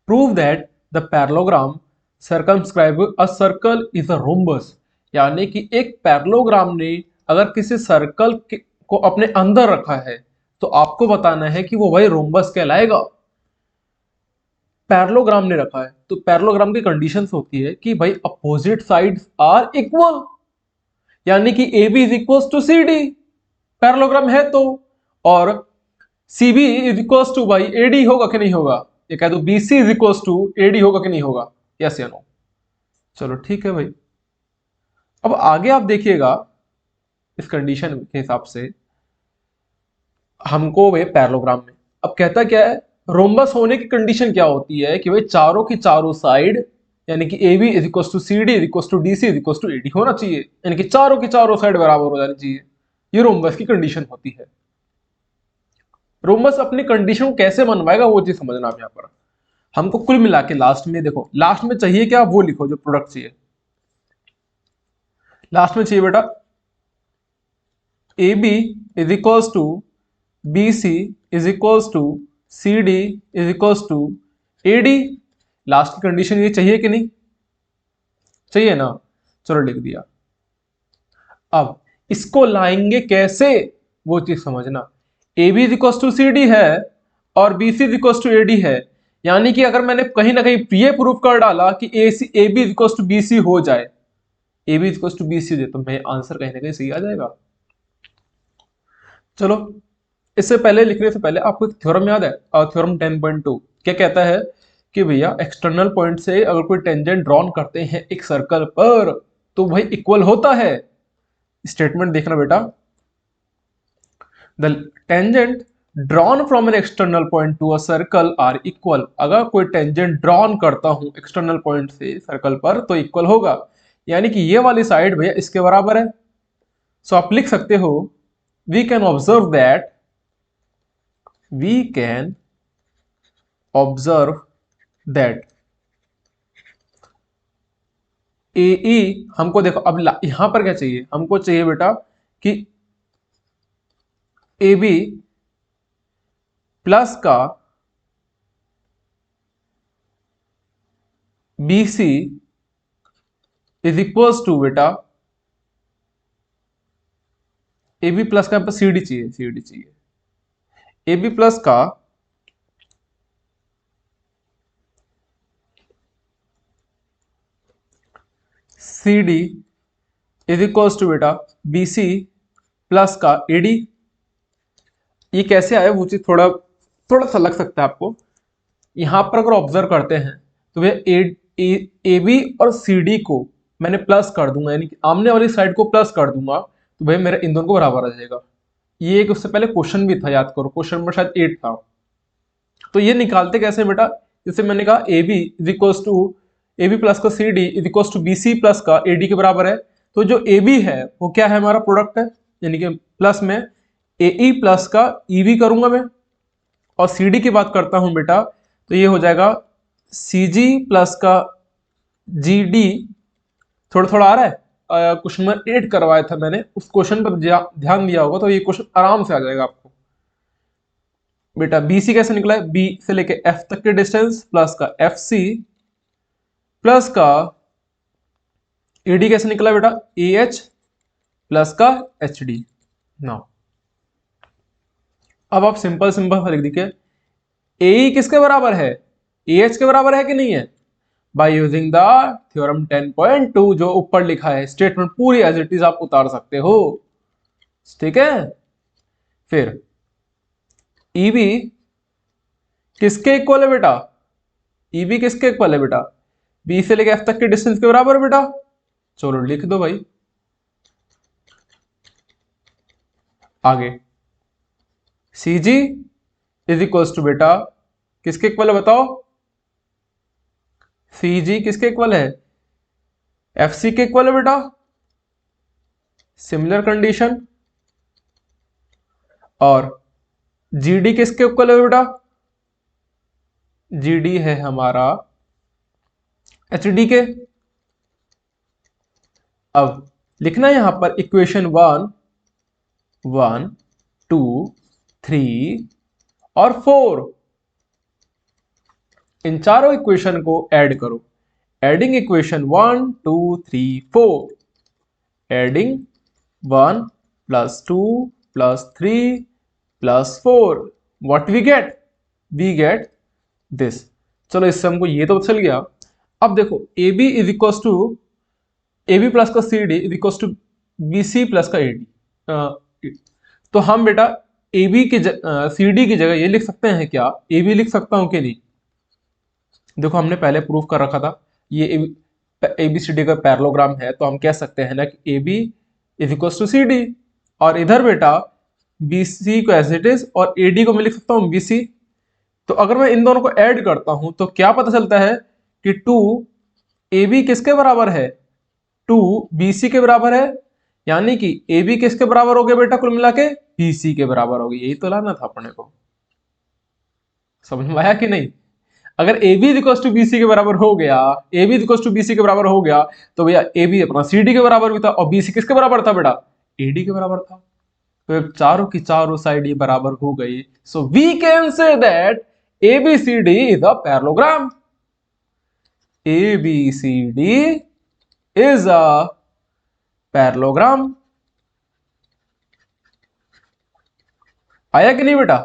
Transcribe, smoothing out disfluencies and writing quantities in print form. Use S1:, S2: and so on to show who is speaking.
S1: Prove that the parallelogram circumscribe a circle is a rhombus, यानी कि एक parallelogram ने अगर किसी सर्कल को अपने अंदर रखा है तो आपको बताना है कि वो वही रोम्बस कहलाएगा। पैरेललोग्राम ने रखा है तो पैरेललोग्राम की कंडीशंस होती है कि भाई अपोजिट साइड्स आर इक्वल, यानी कि A B is equal to C D, parallelogram है तो। और C B is equal to भाई ए डी होगा कि नहीं होगा, ये कह दो B C is equal to A D होगा कि नहीं होगा, यस या नो। चलो ठीक है भाई। अब आगे आप देखिएगा इस कंडीशन के हिसाब से हमको वे पैरेललोग्राम में अब कहता क्या है, रोम्बस होने की कंडीशन क्या होती है कि भाई चारों की चारों साइड यानी कि A B is equal to C D is equal to D C is equal to A D होना चाहिए, यानी कि चारों की चारों साइड बराबर हो जानी चाहिए। ये रोम्बस की कंडीशन होती है। रोम्बस अपनी कंडीशन को कैसे मनवाएगा वो चीज समझना आप यहाँ पर। हमको कुल मिला के लास्ट में देखो, लास्ट में चाहिए क्या वो लिखो जो प्रोडक्ट चाहिए। लास्ट में चाहिए बेटा A B is equal to B C is equal to C D is equal to A D. Last की कंडीशन ये चाहिए कि नहीं चाहिए ना, चलो लिख दिया। अब इसको लाएंगे कैसे वो चीज समझना। A B is equal to C D है और B C is equal to A D है, यानी कि अगर मैंने कहीं ना कहीं ये प्रूफ कर डाला कि A B is equal to B C हो जाए, A B is equal to B C दे, तो मैं आंसर कहीं ना कहीं सही आ जाएगा। चलो इससे पहले लिखने से पहले आपको थ्योरम याद है, थ्योरम 10.2 क्या कहता है कि भैया एक्सटर्नल पॉइंट से अगर कोई टेंजेंट ड्रॉन करते हैं एक सर्कल पर तो भाई इक्वल होता है। स्टेटमेंट देखना बेटा, the tangent drawn from an external point to a circle are equal. अगर कोई टेंजेंट ड्रॉन करता हूं एक्सटर्नल पॉइंट से सर्कल पर तो इक्वल होगा, यानी कि ये वाली साइड भैया इसके बराबर है। सो आप लिख सकते हो we can observe that we can observe that AE हमको देखो अब यहां पर क्या चाहिए, हमको चाहिए बेटा कि AB प्लस का BC इज इक्वल्स टू बेटा AB प्लस का यहाँ पर CD चाहिए, CD चाहिए AB प्लस का CD इज इक्वल्स टू बेटा BC प्लस का AD। ये कैसे आया वो चीज थोड़ा थोड़ा सा लग सकता है आपको। यहां पर अगर ऑब्जर्व करते हैं तो वे ए बी और सी डी को मैंने प्लस कर दूंगा, यानी कि आमने वाली साइड को प्लस कर दूंगा तो भाई मेरा इन दोनों को बराबर आ जाएगा। ये एक उससे पहले क्वेश्चन भी था, याद करो क्वेश्चन नंबर शायद 8 था। तो ये निकालते कैसे बेटा, जैसे मैंने कहा A B is equals to A B plus का C D is equals to B C plus का ए डी के बराबर है। तो जो ए बी है वो क्या है हमारा प्रोडक्ट है, यानी कि प्लस में ए ई प्लस का ई बी करूंगा मैं, और सी डी की बात करता हूं बेटा तो ये हो जाएगा सी जी प्लस का जी डी। थोड़ा थोड़ा आ रहा है, क्वेश्चन नंबर 8 करवाया था मैंने, उस क्वेश्चन पर ध्यान दिया होगा तो ये क्वेश्चन आराम से आ जाएगा आपको। बेटा बी सी कैसे निकला है, बी से लेके एफ तक के डिस्टेंस प्लस का एफ सी प्लस का एडी कैसे निकला बेटा, ए एच प्लस का एच डी। नाउ अब आप सिंपल सिंपल लिख दीजिए ए किसके बराबर है, ए एच के बराबर है कि नहीं है, बाय यूजिंग द थ्योरम 10.2 जो ऊपर लिखा है। स्टेटमेंट पूरी एज इट इज आप उतार सकते हो, ठीक है। फिर ईबी किसके इक्वल है बेटा, ईबी किसके इक्वल है बेटा, बी से लेके एफ तक के डिस्टेंस के बराबर है बेटा। चलो लिख दो भाई आगे, सी जी इज इक्वल टू बेटा किसके इक्वल है बताओ, सी जी किसके इक्वल है, एफ सी के इक्वल है बेटा। सिमिलर कंडीशन, और जीडी किसके इक्वल है बेटा, जीडी है हमारा एच डी के। अब लिखना यहां पर इक्वेशन 1 1 2 3 और 4, इन चारों इक्वेशन को ऐड करो। Adding equation 1 2 3 4, adding 1 plus 2 plus 3 plus 4, what we get? We get this. चलो इससे हमको ये तो चल गया। अब देखो A B is equal to A B plus का C D is equal to B C plus का ए डी। तो हम बेटा ए बी की सी डी की जगह ये लिख सकते हैं क्या? ए बी लिख सकता हूं कि नहीं? देखो हमने पहले प्रूफ कर रखा था ये ए बी सी डी का पैरेललोग्राम है, तो हम कह सकते हैं ना कि A B is equal to C D, और इधर बेटा बी सी को एज इट इज और ए डी को मैं लिख सकता हूं बी सी। तो अगर मैं इन दोनों को ऐड करता हूं तो क्या पता चलता है कि 2 ए बी किसके बराबर है? 2 बी सी के बराबर है, यानी कि ए बी किसके बराबर हो गया बेटा? कुल मिला के बी सी के बराबर हो गया। यही तो लाना था अपने को, समझ में आया कि नहीं? अगर A B equal to B C के बराबर हो गया, A B equal to B C के बराबर हो गया, तो भैया ए बी अपना सी डी के बराबर भी था, और बी सी किसके बराबर था बेटा? ए डी के बराबर था। तो चारों की चारों साइड ये बराबर हो गई। So we can say that ABCD is a parallelogram. ABCD is a parallelogram. आया कि नहीं बेटा?